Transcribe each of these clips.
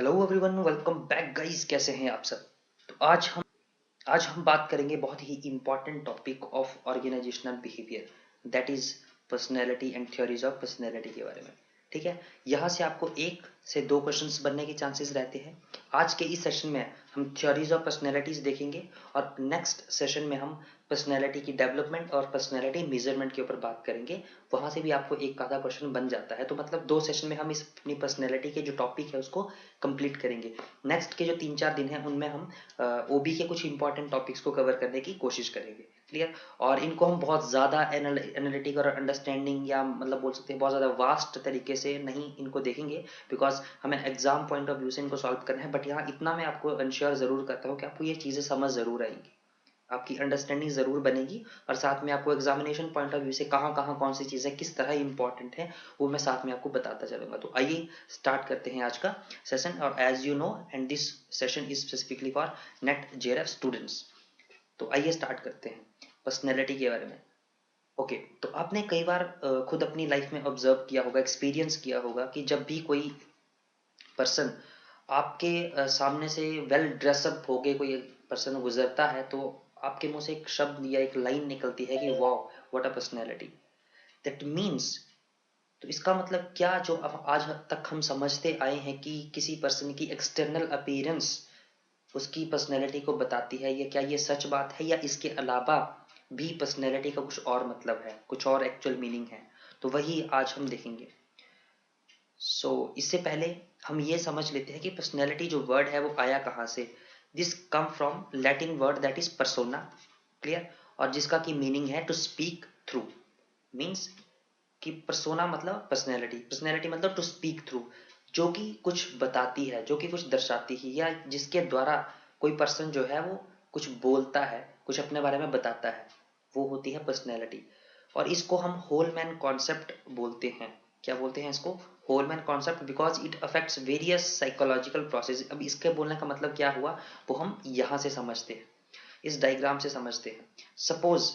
Hello everyone, welcome back guys. कैसे हैं आप सब? तो आज हम बात करेंगे बहुत ही important topic of organizational behaviour, that is personality and theories of personality के बारे में। ठीक है, यहाँ से आपको एक से दो क्वेश्चंस बनने के चांसेस रहते हैं। आज के इस सेशन में हम थ्योरीज ऑफ पर्सनैलिटीज देखेंगे और नेक्स्ट सेशन में हम पर्सनैलिटी की डेवलपमेंट और पर्सनैलिटी मेजरमेंट के ऊपर बात करेंगे। वहां से भी आपको एक आधा क्वेश्चन बन जाता है, तो मतलब दो सेशन में हम इस अपनी पर्सनैलिटी के जो टॉपिक है उसको कंप्लीट करेंगे। नेक्स्ट के जो 3-4 दिन है उनमें हम ओबी के कुछ इंपॉर्टेंट टॉपिक्स को कवर करने की कोशिश करेंगे। क्लियर? और इनको हम बहुत ज़्यादा एनालिटिक और अंडरस्टैंडिंग या मतलब बोल सकते हैं बहुत ज़्यादा वास्ट तरीके से नहीं इनको देखेंगे, बिकॉज हमें एग्जाम पॉइंट ऑफ व्यू से इनको सॉल्व करना है। बट यहाँ इतना मैं आपको इंश्योर ज़रूर करता हूँ कि आपको ये चीज़ें समझ ज़रूर आएंगी, आपकी अंडरस्टैंडिंग ज़रूर बनेगी, और साथ में आपको एग्जामिनेशन पॉइंट ऑफ व्यू से कहाँ कहाँ कौन सी चीज़ें किस तरह इंपॉर्टेंट है वो मैं साथ में आपको बताता चलूंगा। तो आइए स्टार्ट करते हैं आज का सेशन। और as you know, and this session is specifically for NET JRF students. तो आइए स्टार्ट करते हैं पर्सनैलिटी के बारे में। ओके, तो आपने कई बार खुद अपनी लाइफ में ऑब्जर्व किया होगा, एक्सपीरियंस किया होगा कि जब भी कोई पर्सन आपके सामने से वेल ड्रेसअप होके कोई पर्सन गुजरता है, तो आपके मुंह से एक शब्द या एक लाइन निकलती है कि wow, what a personality. That means, तो इसका मतलब क्या, जो अब आज तक हम समझते आए हैं कि किसी पर्सन की एक्सटर्नल अपीयरेंस उसकी पर्सनैलिटी को बताती है, या क्या ये सच बात है, या इसके अलावा भी पर्सनैलिटी का कुछ और मतलब है, कुछ और एक्चुअल मीनिंग है? तो वही आज हम देखेंगे। इससे पहले हम ये समझ लेते हैं कि पर्सनैलिटी जो वर्ड है वो आया कहाँ से। This come from Latin word that is persona. Clear? और जिसका की मीनिंग है टू स्पीक थ्रू। मीन्स कि पर्सोना मतलब पर्सनैलिटी, पर्सनैलिटी मतलब टू स्पीक थ्रू, जो कि कुछ बताती है, जो कि कुछ दर्शाती है, या जिसके द्वारा कोई पर्सन जो है वो कुछ बोलता है, कुछ अपने बारे में बताता है, वो होती है पर्सनैलिटी। और इसको हम होल मैन कॉन्सेप्ट बोलते हैं। क्या बोलते हैं इसको? Whole man concept, because it affects various psychological process. अब इसके बोलने का मतलब क्या हुआ वो हम यहाँ से समझते हैं, इस डायग्राम से समझते हैं। सपोज,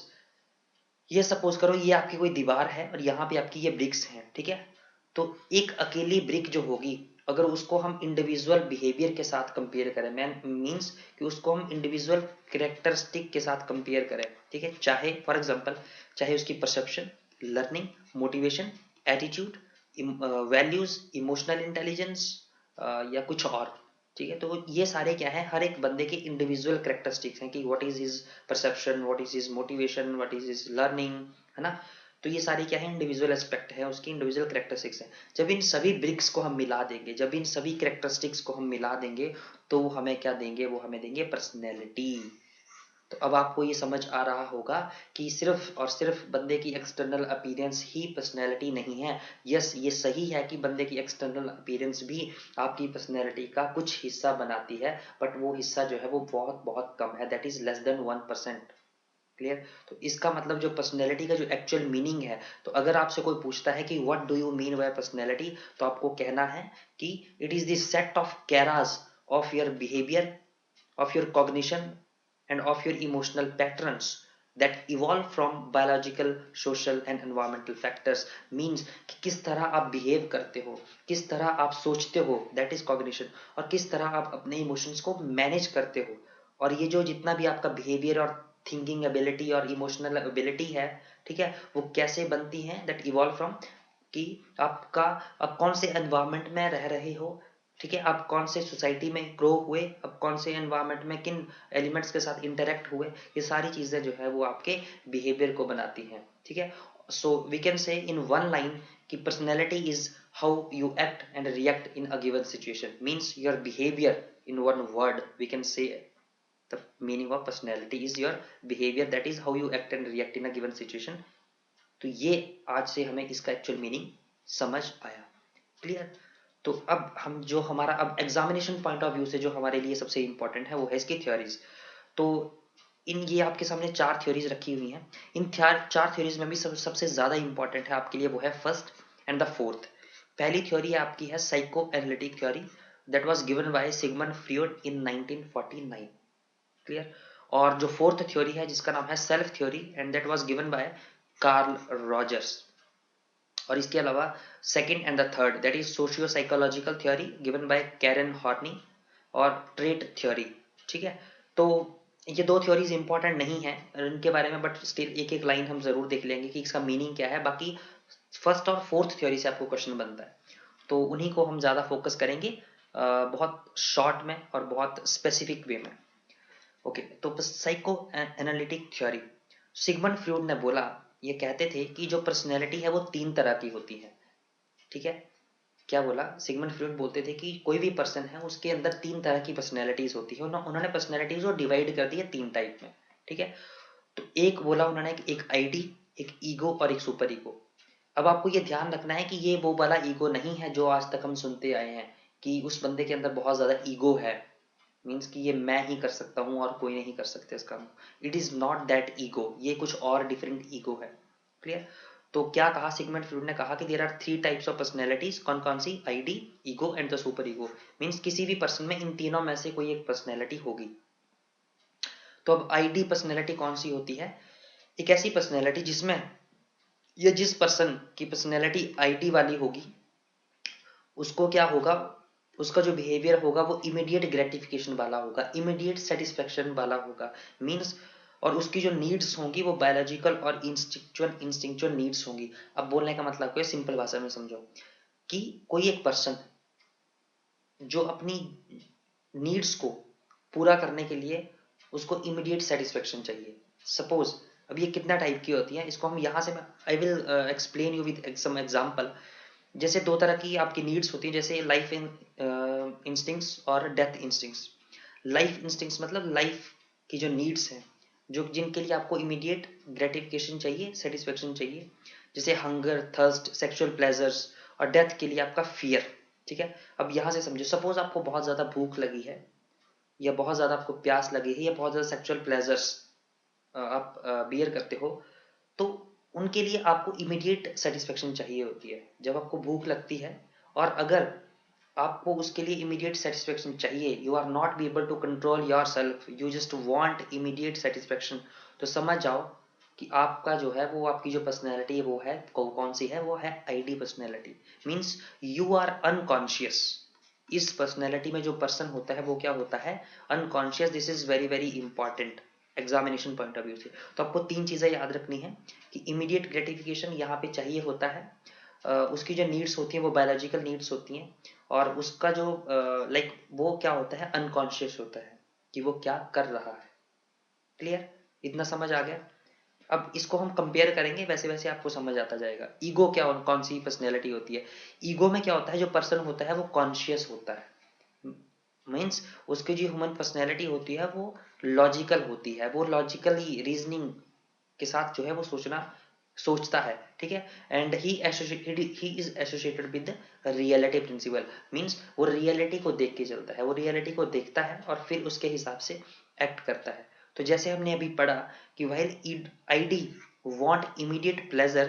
ये सपोज करो ये आपकी कोई दीवार है और यहाँ पे आपकी ये ब्रिक्स हैं, ठीक है? तो एक अकेली ब्रिक जो होगी, अगर उसको हम इंडिविजुअल बिहेवियर के साथ कंपेयर करें, मैन मीन्स कि उसको हम इंडिविजुअल करेक्टरिस्टिक के साथ कंपेयर करें, ठीक है, चाहे फॉर एग्जांपल चाहे उसकी perception, learning, motivation, attitude, values, emotional intelligence या कुछ और, ठीक है? तो ये सारे क्या है, हर एक बंदे के इंडिविजुअल करेक्टरिस्टिक्स हैं कि what is his perception, what is his motivation, what is his learning, है ना? तो ये सारे क्या है, इंडिविजुअल एस्पेक्ट है, उसकी इंडिविजुअल करेक्टरिस्टिक्स है। जब इन सभी ब्रिक्स को हम मिला देंगे, जब इन सभी करेक्टरिस्टिक्स को हम मिला देंगे, तो वो हमें क्या देंगे, वो हमें देंगे पर्सनैलिटी। तो अब आपको ये समझ आ रहा होगा कि सिर्फ और सिर्फ बंदे की एक्सटर्नल अपीयरेंस ही पर्सनैलिटी नहीं है। यस, ये सही है कि बंदे की एक्सटर्नल अपीयरेंस भी आपकी पर्सनैलिटी का कुछ हिस्सा बनाती है, बट वो हिस्सा जो है वो बहुत बहुत कम है, that is less than 1%। Clear? तो इसका मतलब जो पर्सनैलिटी का जो एक्चुअल मीनिंग है, तो अगर आपसे कोई पूछता है कि what do you mean by personality, तो आपको कहना है कि it is the set of Keras of your behaviour, of your cognition and of your emotional patterns that evolve from biological, social and environmental factors। means कि किस तरह आप behave करते हो, किस तरह आप सोचते हो, that is cognition, और किस तरह आप अपने इमोशंस को मैनेज करते हो। और ये जो जितना भी आपका बिहेवियर और थिंकिंग एबिलिटी और इमोशनल एबिलिटी है, ठीक है, वो कैसे बनती है, दैट इवॉल्व फ्रॉम कि आपका, आप कौन से एनवायरनमेंट में रह रहे हो, ठीक है, आप कौन से सोसाइटी में ग्रो हुए, आप कौन से एनवायरनमेंट में किन एलिमेंट्स के साथ इंटरेक्ट हुए, ये सारी चीजें जो है वो आपके बिहेवियर को बनाती हैं, ठीक है? सो we can say in one line कि personality is how you act and react in a given situation. Means your behaviour, in one word we can say the meaning of personality is your behavior, that is how you act and react in a given situation। तो ये आज से हमें इसका actual meaning समझ आया। Clear? तो अब हम जो हमारा अब एग्जामिनेशन पॉइंट ऑफ व्यू से जो हमारे लिए सबसे इंपॉर्टेंट है वो है इसकी थ्योरीज। तो इन ये आपके सामने 4 थ्योरीज रखी हुई हैं। इन 4 थ्योरीज में भी सबसे ज्यादा इंपॉर्टेंट है आपके लिए वो है फर्स्ट एंड द फोर्थ। पहली थ्योरी आपकी है psycho analytic theory, that was given by Sigmund Freud in 1949। Clear? और जो फोर्थ थ्योरी है जिसका नाम है self theory, and that was given by Carl Rogers. और इसके अलावा second and the third that is socio psychological theory given by Karen Horney और ट्रेट थ्योरी। ठीक है, तो ये दो थ्योरीज इंपॉर्टेंट नहीं है इनके बारे में, बट स्टिल एक एक लाइन हम जरूर देख लेंगे कि इसका मीनिंग क्या है। बाकी फर्स्ट और फोर्थ थ्योरी से आपको क्वेश्चन बनता है, तो उन्हीं को हम ज़्यादा फोकस करेंगे बहुत शॉर्ट में और बहुत स्पेसिफिक वे में। ओके, तो psycho analytic theory, Sigmund Freud ने बोला, ये कहते थे कि जो पर्सनैलिटी है वो तीन तरह की होती है। ठीक है, क्या बोला, सिगमंड फ्रॉइड बोलते थे कि कोई भी पर्सन है उसके अंदर तीन तरह की पर्सनैलिटीज होती है। उन्होंने पर्सनैलिटीज को डिवाइड कर दी है तीन टाइप में। ठीक है, तो एक बोला उन्होंने एक आईडी, एक ईगो और एक सुपर ईगो। अब आपको ये ध्यान रखना है कि ये वो वाला ईगो नहीं है जो आज तक हम सुनते आए हैं कि उस बंदे के अंदर बहुत ज्यादा ईगो है, मीन्स कि ये मैं ही कर सकता हूँ और कोई नहीं कर सकते इसका। It is not that ego, ये कुछ और डिफरेंट ईगो है। क्लियर? तो क्या कहा सिगमंड फ्रॉइड ने, कहा कि there are three types of personalities, कौन कौन सी, ID, ego and the super ego. Means किसी भी पर्सन में इन तीनों में से कोई एक पर्सनैलिटी होगी। तो अब आईडी पर्सनैलिटी कौन सी होती है? एक ऐसी पर्सनैलिटी जिसमें, ये जिस पर्सन की पर्सनैलिटी आईडी वाली होगी उसको क्या होगा, उसका जो बिहेवियर होगा वो इमीडिएट ग्रेटिफिकेशन वाला होगा, इमीडिएट सेटिस्फेक्शन वाला होगा। मीन्स, और उसकी जो नीड्स होंगी वो बायोलॉजिकल और इंस्टिंक्चुअल नीड्स होंगी। अब बोलने का मतलब क्या है, सिंपल भाषा में समझो कि कोई एक पर्सन जो अपनी नीड्स को पूरा करने के लिए उसको इमीडिएट सेटिस्फेक्शन चाहिए। सपोज, अब ये कितना टाइप की होती है, इसको हम यहाँ से, I will explain you with some example. जैसे दो तरह की आपकी नीड्स होती हैं, जैसे लाइफ इंस्टिंक्ट्स और डेथ इंस्टिंक्ट्स। लाइफ इंस्टिंक्ट्स मतलब लाइफ की जो नीड्स हैं, जो जिनके लिए आपको इमीडिएट ग्रेटिफिकेशन चाहिए, सेटिस्फेक्शन चाहिए, जैसे हंगर, थर्स्ट, सेक्सुअल प्लेजर्स। और डेथ के लिए आपका फियर। ठीक है, अब यहाँ से समझो, सपोज आपको बहुत ज्यादा भूख लगी है, या बहुत ज्यादा आपको प्यास लगी है, या बहुत ज्यादा सेक्सुअल प्लेजर्स आप बियर करते हो, तो उनके लिए आपको इमीडिएट सेटिस्फेक्शन चाहिए होती है जब आपको भूख लगती है। और अगर आपको उसके लिए इमीडिएट सेटिस्फेक्शन चाहिए, you are not be able to control your self, you just want immediate satisfaction, तो समझ जाओ कि आपका जो है वो, आपकी जो पर्सनैलिटी वो है कौन सी है, वो है ID personality. Means you are unconscious. इस पर्सनैलिटी में जो पर्सन होता है वो क्या होता है, unconscious. This is very very important examination point of view से। तो आपको तीन चीजें याद रखनी है कि इमीडिएट ग्रेटिफिकेशन यहाँ पे चाहिए होता है, उसकी जो नीड्स होती हैं वो बायोलॉजिकल नीड्स होती हैं, और उसका जो लाइक वो क्या होता है, अनकॉन्शियस होता है कि वो क्या कर रहा है। क्लियर? इतना समझ आ गया? अब इसको हम कंपेयर करेंगे, वैसे वैसे आपको समझ आता जाएगा। ईगो क्या, कौन सी पर्सनैलिटी होती है? ईगो में क्या होता है, जो पर्सन होता है वो कॉन्शियस होता है। मीन्स उसकी जो ह्यूमन पर्सनैलिटी होती है वो लॉजिकल होती है, वो लॉजिकली रीजनिंग के साथ जो है वो सोचता है। ठीक है, and he is associated with reality principle. Means वो रियलिटी को देख के चलता है, वो रियलिटी को देखता है और फिर उसके हिसाब से एक्ट करता है। तो जैसे हमने अभी पढ़ा कि while ID want immediate pleasure,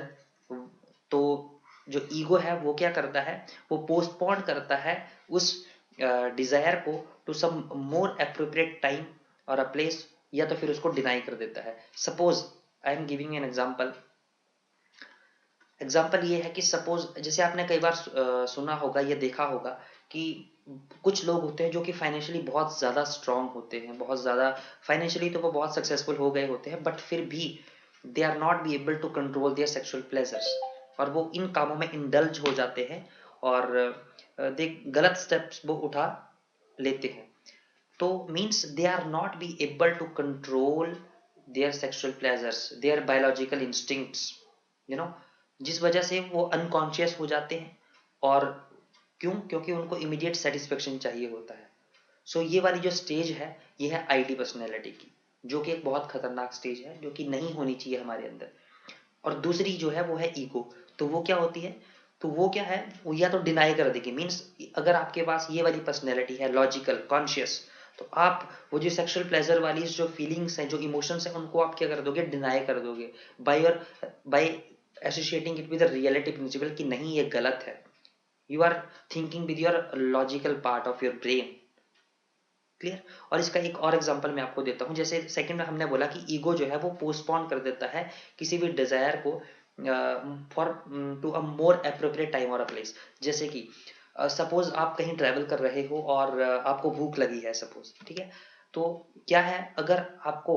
तो जो ईगो है वो क्या करता है, वो पोस्टपोन करता है उस डिजायर को to some more appropriate time और अ प्लेस, या तो फिर उसको डिनाई कर देता है। Suppose I am giving an example. Example ये है कि सपोज, जैसे आपने कई बार सुना होगा या देखा होगा कि कुछ लोग होते हैं जो कि फाइनेंशियली बहुत ज्यादा स्ट्रांग होते हैं, बहुत ज्यादा फाइनेंशियली तो वो बहुत सक्सेसफुल हो गए होते हैं, बट फिर भी they are not be able to control their sexual pleasures, और वो इन कामों में इंडल्ज हो जाते हैं और दे गलत स्टेप्स वो उठा लेते हैं। तो means they are not be able to control their sexual pleasures, their biological instincts, you know, जिस वजह से वो अनकॉन्शियस हो जाते हैं। और क्यों? क्योंकि उनको इमीडिएट सेटिस्फेक्शन चाहिए होता है। सो ये वाली जो स्टेज है, ये है आईडी पर्सनैलिटी की, जो कि एक बहुत खतरनाक स्टेज है, जो कि नहीं होनी चाहिए हमारे अंदर। और दूसरी जो है वो है ईगो। तो वो क्या होती है, तो वो क्या है, वो या तो डिनाई कर देगी। मीन्स अगर आपके पास ये वाली पर्सनैलिटी है लॉजिकल कॉन्शियस, तो आप वो जो सेक्सुअल प्लेजर वाली जो फीलिंग्स हैं, जो इमोशंस हैं, उनको आप क्या कर दोगे, डिनाई कर दोगे by associating it with reality principle कि नहीं ये गलत है। You are thinking with your logical part of your brain. Clear? और इसका एक और एग्जांपल मैं आपको देता हूं। जैसे सेकंड में हमने बोला कि ईगो जो है वो पोस्टपोन कर देता है किसी भी डिजायर को for to a more appropriate time और अ प्लेस। जैसे कि सपोज आप कहीं ट्रैवल कर रहे हो और आपको भूख लगी है सपोज, ठीक है। तो क्या है, अगर आपको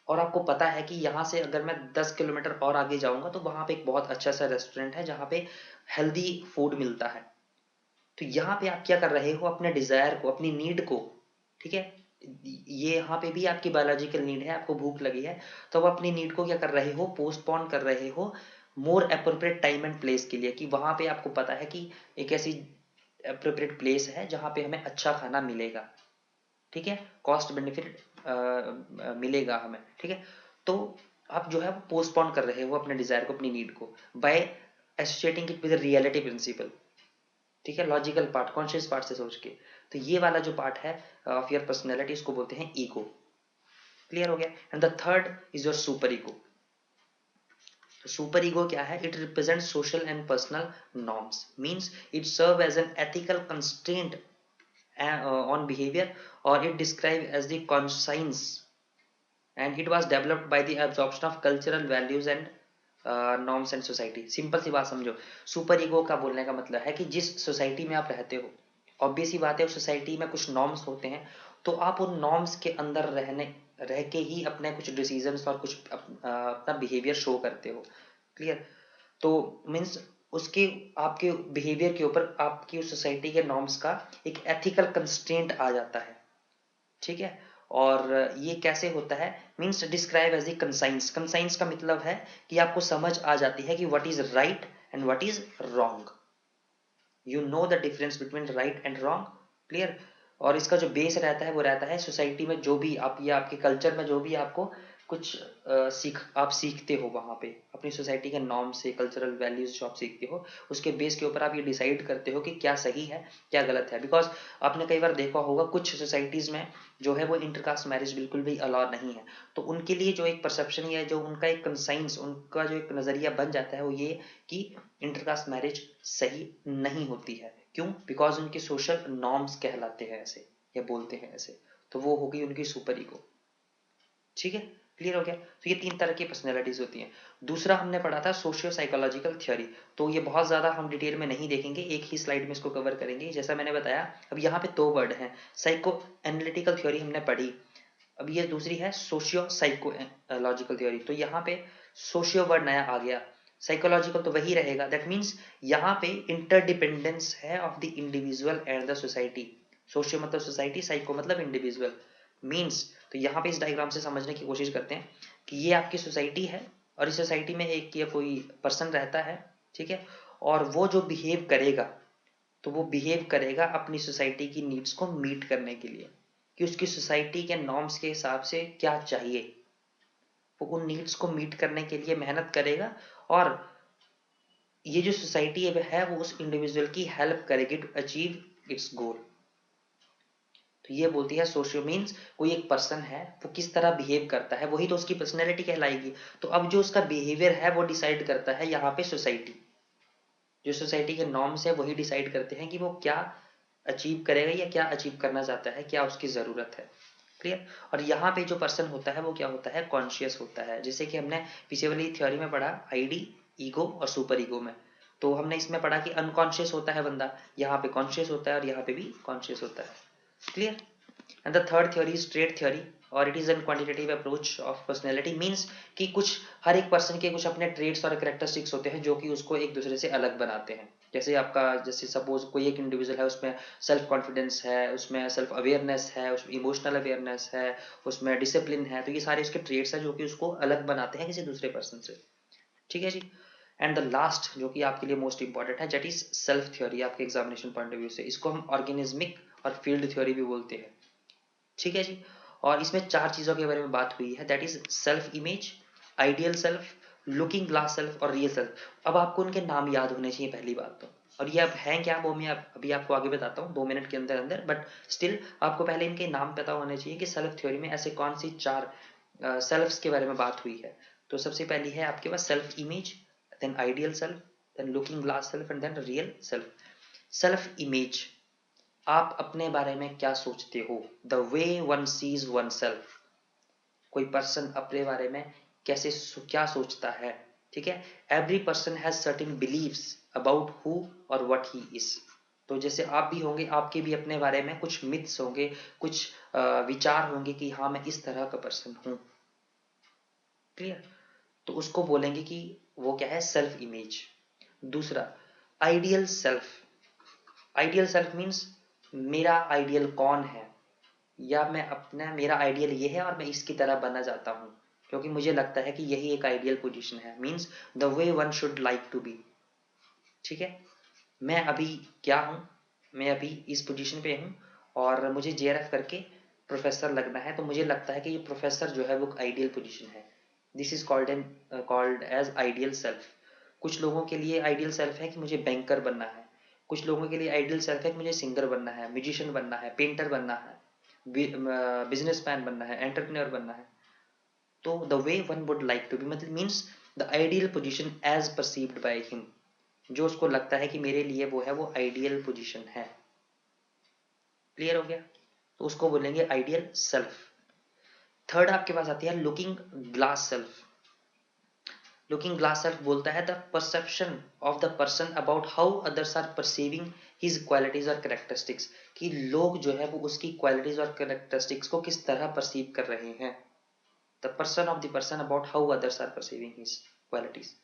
और आपको पता है कि यहाँ से अगर मैं 10 किलोमीटर और आगे जाऊंगा तो वहां पे एक बहुत अच्छा सा रेस्टोरेंट है जहाँ पे हेल्दी फूड मिलता है। तो यहाँ पे आप क्या कर रहे हो, अपने डिजायर को, अपनी नीड को, ठीक है, ये यहाँ पे भी आपकी बायोलॉजिकल नीड है, आपको भूख लगी है, तो आप अपनी नीड को क्या कर रहे हो, पोस्टपोन कर रहे हो मोर अप्रोप्रिएट टाइम एंड प्लेस के लिए, कि वहां पे आपको पता है कि एक ऐसी अप्रोप्रिएट प्लेस है जहाँ पे हमें अच्छा खाना मिलेगा, ठीक है, कॉस्ट बेनिफिट मिलेगा हमें, ठीक है। तो आप जो है पोस्टपोन कर रहे हो अपने डिजायर को, अपनी नीड को, by associating it with reality principle, ठीक है, लॉजिकल पार्ट, कॉन्शियस पार्ट से सोच के। तो ये वाला जो पार्ट है ऑफ योर पर्सनैलिटी, इसको बोलते हैं ईगो। क्लियर हो गया। And the third is your super ego. तो सुपर ईगो क्या है, it represent social and personal norms, means it serve as an ethical constraint on behavior, or it described as the conscience, and it was developed by the absorption of cultural values and norms and society. Simple सी बात समझो, super ego का बोलने का मतलब है कि जिस सोसाइटी में आप रहते हो, ऑब्वियस ही बात है उस सोसाइटी में कुछ नॉर्म्स होते हैं, तो आप उन नॉर्म्स के अंदर रह के ही अपने कुछ डिसीजंस और कुछ अपना बिहेवियर शो करते हो। क्लियर। तो मीन्स उसके आपके बिहेवियर के ऊपर आपकी उस सोसाइटी के नॉर्म्स का एक एथिकल कंस्ट्रेंट आ जाता है, ठीक है। और ये कैसे होता है, means describe as a conscience. Conscience का मतलब है कि आपको समझ आ जाती है कि what is right and what is wrong, you know the difference between right and wrong. Clear. और इसका जो बेस रहता है वो रहता है सोसाइटी में जो भी आप या आपके कल्चर में जो भी आपको कुछ आप सीखते हो वहां पे, अपनी सोसाइटी के नॉर्म से, कल्चरल वैल्यूज जो आप सीखते हो, उसके बेस के ऊपर आप ये डिसाइड करते हो कि क्या सही है क्या गलत है। बिकॉज आपने कई बार देखा होगा कुछ सोसाइटीज में जो है वो इंटरकास्ट मैरिज बिल्कुल भी अलाउ नहीं है, तो उनके लिए जो एक परसेप्शन या जो उनका एक कंसाइंस, उनका जो एक नजरिया बन जाता है वो ये कि इंटरकास्ट मैरिज सही नहीं होती है। क्यों? बिकॉज उनके सोशल नॉर्म्स कहलाते हैं ऐसे, या बोलते हैं ऐसे। तो वो हो गई उनकी सुपर ईगो। ठीक है, क्लियर हो गया। तो ये तीन तरह की पर्सनैलिटीज होती हैं। दूसरा हमने पढ़ा था सोशियो साइकोलॉजिकल थ्योरी। तो ये बहुत ज्यादा हम डिटेल में नहीं देखेंगे, एक ही स्लाइड में इसको कवर करेंगे। जैसा मैंने बताया, अब यहाँ पे दो वर्ड हैं, साइको एनालिटिकल थ्योरी हमने पढ़ी, अब ये दूसरी है सोशियो साइकोलॉजिकल थ्योरी। तो यहाँ पे सोशियो वर्ड नया आ गया, साइकोलॉजिकल तो वही रहेगा। दैट मीन्स यहाँ पे इंटरडिपेंडेंस है of the individual and the society. Socio मतलब सोसाइटी, साइको मतलब इंडिविजुअल। मीन्स तो यहाँ पे इस डायग्राम से समझने की कोशिश करते हैं कि ये आपकी सोसाइटी है और इस सोसाइटी में एक या कोई पर्सन रहता है, ठीक है, और वो जो बिहेव करेगा, तो वो बिहेव करेगा अपनी सोसाइटी की नीड्स को मीट करने के लिए, कि उसकी सोसाइटी के नॉर्म्स के हिसाब से क्या चाहिए, वो उन नीड्स को मीट करने के लिए मेहनत करेगा, और ये जो सोसाइटी है वो उस इंडिविजुअल की हेल्प करेगी टू अचीव इट्स गोल। तो ये बोलती है सोशियो, मीन्स कोई एक पर्सन है वो किस तरह बिहेव करता है, वही तो उसकी पर्सनैलिटी कहलाएगी। तो अब जो उसका बिहेवियर है वो डिसाइड करता है यहाँ पे सोसाइटी, जो सोसाइटी के नॉर्म्स है वही डिसाइड करते हैं कि वो क्या अचीव करेगा या क्या अचीव करना चाहता है, क्या उसकी जरूरत है। क्लियर। और यहाँ पे जो पर्सन होता है वो क्या होता है, कॉन्शियस होता है। जैसे कि हमने पीछे वाली थ्योरी में पढ़ा, आईडी, ईगो और सुपर ईगो में, तो हमने इसमें पढ़ा कि अनकॉन्शियस होता है बंदा, यहाँ पे कॉन्शियस होता है और यहाँ पे भी कॉन्शियस होता है। Clear. And the third theory is trait theory, और it is an quantitative approach of personality. Means कि कुछ हर एक पर्सन के कुछ अपने ट्रेड्स और कैरेक्टरिस्टिक्स होते हैं जो कि उसको एक दूसरे से अलग बनाते हैं। जैसे आपका, जैसे सपोज कोई एक इंडिविजुअल है, उसमें सेल्फ कॉन्फिडेंस है, उसमें सेल्फ अवेयरनेस है, उसमें इमोशनल अवेयरनेस है, उसमें डिसिप्लिन है, तो ये सारे उसके ट्रेड्स हैं जो कि उसको अलग बनाते हैं किसी दूसरे पर्सन से। ठीक है जी। एंड द लास्ट जो कि आपके लिए मोस्ट इंपॉर्टेंट है, दैट इज सेल्फ थ्योरी। आपके एग्जामिनेशन पॉइंट ऑफ व्यू से इसको हम ऑर्गेनिज्मिक और फील्ड थ्योरी भी बोलते हैं। ठीक है जी। और इसमें चार चीजों के बारे में बात हुई है, that is self image, ideal self, looking glass self और रियल सेल्फ। अब आपको उनके नाम याद होने चाहिए पहली बात तो, और ये अब हैं क्या वो मैं अभी आपको आगे बताता हूँ 2 मिनट के अंदर अंदर, बट स्टिल आपको पहले इनके नाम पता होने चाहिए कि सेल्फ थ्योरी में ऐसे कौन सी चार सेल्फ्स के बारे में बात हुई है। तो सबसे पहली है आपके पास self image, then ideal self, then looking glass self and then real self. Self image, आप अपने बारे में क्या सोचते हो, the way one sees oneself. कोई पर्सन अपने बारे में कैसे क्या सोचता है, ठीक है। Every person has certain beliefs about who और व्हाट ही इज। तो जैसे आप भी होंगे, आपके भी अपने बारे में कुछ मिथ्स होंगे, कुछ विचार होंगे कि हाँ मैं इस तरह का पर्सन हूं। क्लियर। तो उसको बोलेंगे कि वो क्या है, सेल्फ इमेज। दूसरा, ideal self. Ideal self means मेरा आइडियल कौन है, या मैं अपना मेरा आइडियल ये है और मैं इसकी तरह बनना चाहता हूँ क्योंकि मुझे लगता है कि यही एक आइडियल पोजीशन है। Means the way one should like to be. ठीक है। मैं अभी क्या हूँ, मैं अभी इस पोजीशन पे हूँ और मुझे जेआरएफ करके प्रोफेसर लगना है, तो मुझे लगता है कि ये प्रोफेसर जो है वो आइडियल पोजीशन है। This is called as ideal self. कुछ लोगों के लिए आइडियल सेल्फ है कि मुझे बैंकर बनना है, कुछ लोगों के लिए आइडियल सेल्फ है कि मुझे सिंगर बनना है, म्यूजिशियन बनना है, पेंटर बनना है, बिजनेसमैन बनना है, एंटरप्रेन्योर बनना है। तो the way one would like to be मतलब means the ideal position as perceived by him, जो उसको लगता है कि मेरे लिए वो है, वो आइडियल पोजीशन है। क्लियर हो गया। तो उसको बोलेंगे आइडियल सेल्फ। थर्ड आपके पास आती है looking glass self. Looking glass self बोलता है the perception of the person about how others are perceiving his qualities और कैरेक्टरिस्टिक्स, कि लोग जो है वो उसकी क्वालिटीज और कैरेक्टरिस्टिक्स को किस तरह परसीव कर रहे हैं। The person of the person about how others are perceiving his qualities.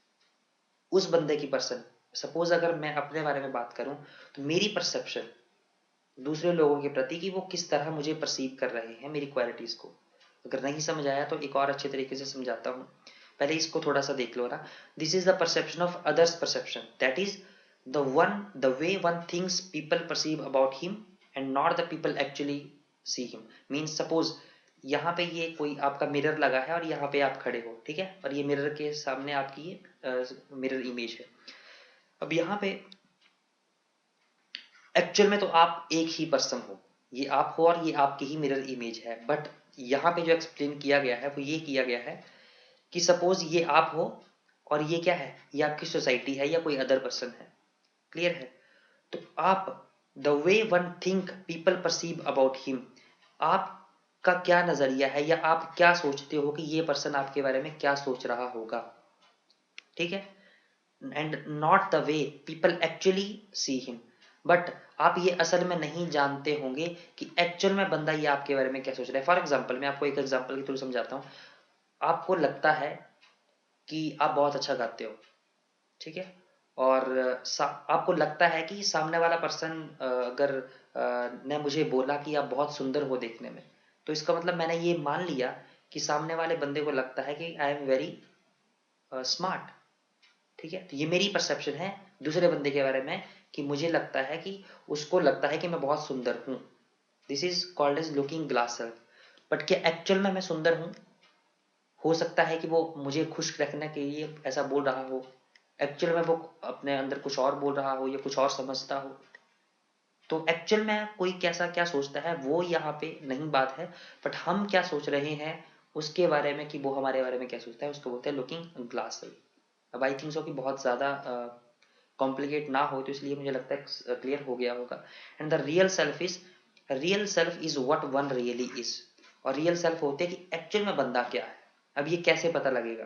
उस बंदे की पर्सन, सपोज अगर मैं अपने बारे में बात करूं तो मेरी परसेप्शन दूसरे लोगों के प्रति कि वो किस तरह मुझे परसीव कर रहे हैं, मेरी क्वालिटीज को। अगर नहीं समझ आया तो एक और अच्छे तरीके से समझाता हूँ, पहले इसको थोड़ा सा देख लो ना। This is the perception of others perception, that is the way one things people perceive about him and not the people actually see him. Means suppose यहाँ पे ये कोई आपका मिरर लगा है और यहाँ पे आप खड़े हो, ठीक है, और ये मिरर के सामने आपकी ये मिरर इमेज है। अब यहाँ पे एक्चुअल में तो आप एक ही पर्सन हो, ये आप हो और ये आपकी ही मिरर इमेज है, बट यहाँ पे जो एक्सप्लेन किया गया है वो ये किया गया है कि सपोज ये आप हो और ये क्या है, ये आपकी सोसाइटी है या कोई अदर पर्सन है। क्लियर है। तो आप the way one think people perceive about him, आपका क्या नजरिया है या आप क्या सोचते हो कि ये पर्सन आपके बारे में क्या सोच रहा होगा। ठीक है। And not the way people actually see him, but आप ये असल में नहीं जानते होंगे कि एक्चुअल में बंदा ये आपके बारे में क्या सोच रहा है। फॉर एग्जाम्पल, मैं आपको एक एग्जाम्पल के थ्रू समझाता हूँ। आपको लगता है कि आप बहुत अच्छा गाते हो, ठीक है, और आपको लगता है कि सामने वाला पर्सन अगर ने मुझे बोला कि आप बहुत सुंदर हो देखने में, तो इसका मतलब मैंने ये मान लिया कि सामने वाले बंदे को लगता है कि आई एम वेरी स्मार्ट। ठीक है। तो ये मेरी परसेप्शन है दूसरे बंदे के बारे में कि मुझे लगता है कि उसको लगता है कि मैं बहुत सुंदर हूं। This is called as looking glass self. But क्या एक्चुअल में मैं सुंदर हूं? हो सकता है कि वो मुझे खुश रखने के लिए ऐसा बोल रहा हो, एक्चुअल में वो अपने अंदर कुछ और बोल रहा हो या कुछ और समझता हो। तो एक्चुअल में कोई कैसा क्या सोचता है वो यहाँ पे नहीं बात है, बट हम क्या सोच रहे हैं उसके बारे में, कि वो हमारे बारे में क्या सोचता है, उसको बोलते हैं लुकिंग ग्लास सेल्फ। अब आई थिंक सो कि बहुत ज्यादा कॉम्प्लिकेट ना हो, तो इसलिए मुझे लगता है क्लियर हो गया होगा। And the real self is what one really is. और रियल सेल्फ होते हैं कि एक्चुअल में बंदा क्या है। अब ये कैसे पता लगेगा?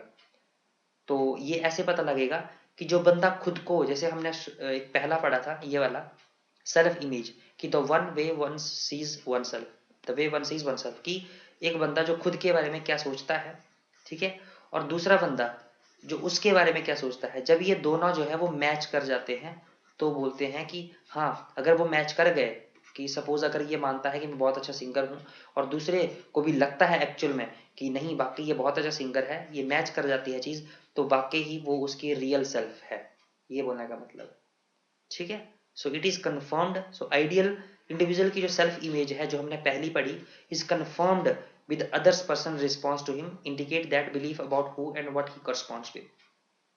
तो ये ऐसे पता लगेगा कि जो बंदा खुद को, जैसे हमने एक पहला पढ़ा था ये वाला सेल्फ इमेज, कि the one way one sees one self, the way one sees one self, कि एक बंदा जो खुद के बारे में क्या सोचता है, ठीक है, और दूसरा बंदा जो उसके बारे में क्या सोचता है। जब ये दोनों जो है वो मैच कर जाते हैं तो बोलते हैं कि हाँ, अगर वो मैच कर गए, कि सपोज अगर ये मानता है कि मैं बहुत अच्छा सिंगर हूँ और दूसरे को भी लगता है एक्चुअल में कि नहीं वाकई ये बहुत अच्छा सिंगर है, ये मैच कर जाती है चीज, तो वाकई ही वो उसकी रियल सेल्फ है। ये बोलने का मतलब। ठीक है। So it is confirmed. So ideal individual की जो सेल्फ इमेज है जो हमने पहली पढ़ी, is confirmed with others person response to him indicate that belief about who and what he corresponds with।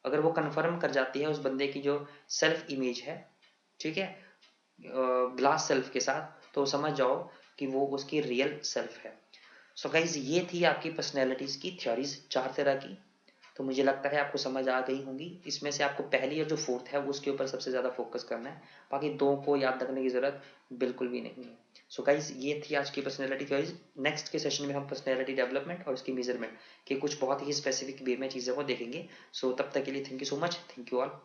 अगर वो कंफर्म कर जाती है उस बंदे की जो सेल्फ इमेज है, ठीक है, ग्लास सेल्फ के साथ, तो समझ जाओ कि वो उसकी रियल सेल्फ है। सो गाइज ये थी आपकी पर्सनैलिटीज की थ्योरीज, 4 तरह की। तो मुझे लगता है आपको समझ आ गई होंगी। इसमें से आपको पहली और जो फोर्थ है उसके ऊपर सबसे ज़्यादा फोकस करना है, बाकी दो को याद रखने की ज़रूरत बिल्कुल भी नहीं है। सो गाइज, ये थी आज की पर्सनैलिटी थ्योरीज। नेक्स्ट के सेशन में हम पर्सनैलिटी डेवलपमेंट और उसकी मेजरमेंट के कुछ बहुत ही स्पेसिफिक वे में चीज़ों को देखेंगे। सो तब तक के लिए thank you so much, thank you all.